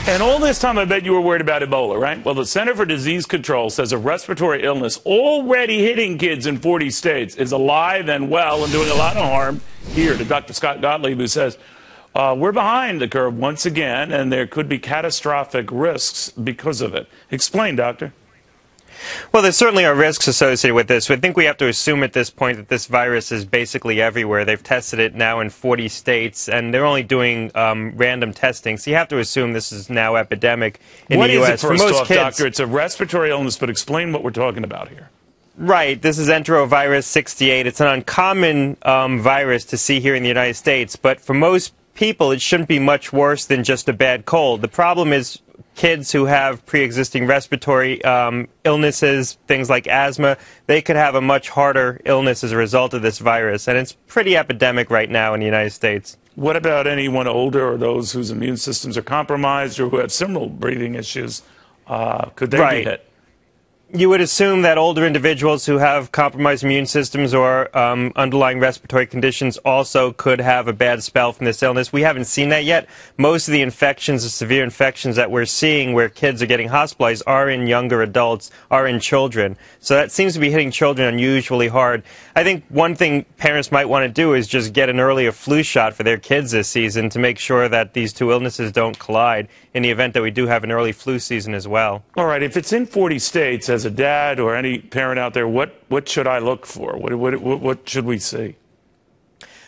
And all this time, I bet you were worried about Ebola, right? Well, the Center for Disease Control says a respiratory illness already hitting kids in 40 states is alive and well and doing a lot of harm here. To Dr. Scott Gottlieb, who says, we're behind the curve once again, and there could be catastrophic risks because of it. Explain, Doctor. Well, there certainly are risks associated with this. I think we have to assume at this point that this virus is basically everywhere. They've tested it now in 40 states, and they're only doing random testing. So you have to assume this is now epidemic in the U.S. What is it, first off, kids, Doctor? It's a respiratory illness, but explain what we're talking about here. Right. This is Enterovirus 68. It's an uncommon virus to see here in the United States, but for most people, it shouldn't be much worse than just a bad cold. The problem is kids who have pre-existing respiratory illnesses, things like asthma, they could have a much harder illness as a result of this virus. And it's pretty epidemic right now in the United States. What about anyone older or those whose immune systems are compromised or who have similar breathing issues? Could they be hit? You would assume that older individuals who have compromised immune systems or underlying respiratory conditions also could have a bad spell from this illness. We haven't seen that yet. Most of the infections, the severe infections that we're seeing where kids are getting hospitalized are in younger adults, are in children. So that seems to be hitting children unusually hard. I think one thing parents might want to do is just get an earlier flu shot for their kids this season to make sure that these two illnesses don't collide in the event that we do have an early flu season as well. All right, if it's in 40 states, as a dad or any parent out there, what should I look for? What should we see?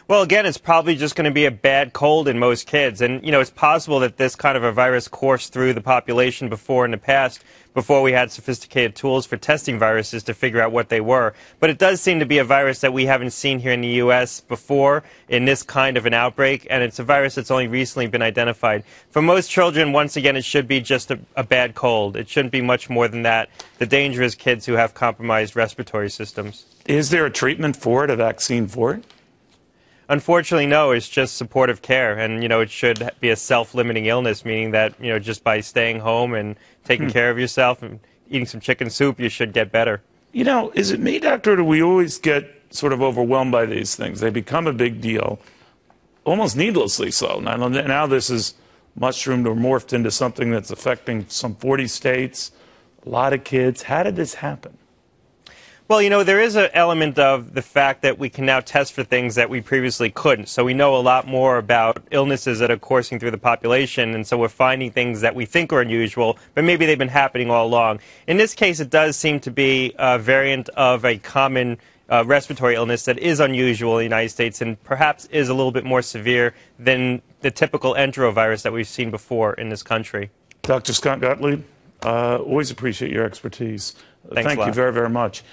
Well, again, it's probably just going to be a bad cold in most kids. And, you know, it's possible that this kind of a virus coursed through the population before in the past, before we had sophisticated tools for testing viruses to figure out what they were. But it does seem to be a virus that we haven't seen here in the U.S. before in this kind of an outbreak, and it's a virus that's only recently been identified. For most children, once again, it should be just a bad cold. It shouldn't be much more than that. The danger is kids who have compromised respiratory systems. Is there a treatment for it, a vaccine for it? Unfortunately, no. It's just supportive care, and it should be a self-limiting illness, meaning that just by staying home and taking care of yourself and eating some chicken soup, you should get better. Is it me, Doctor, or do we always get sort of overwhelmed by these things? They become a big deal, almost needlessly so. Now this is mushroomed or morphed into something that's affecting some 40 states, a lot of kids. How did this happen? Well, there is an element of the fact that we can now test for things that we previously couldn't. So we know a lot more about illnesses that are coursing through the population, and so we're finding things that we think are unusual, but maybe they've been happening all along. In this case, it does seem to be a variant of a common respiratory illness that is unusual in the United States and perhaps is a little bit more severe than the typical enterovirus that we've seen before in this country. Dr. Scott Gottlieb, always appreciate your expertise. Thank you very, very much.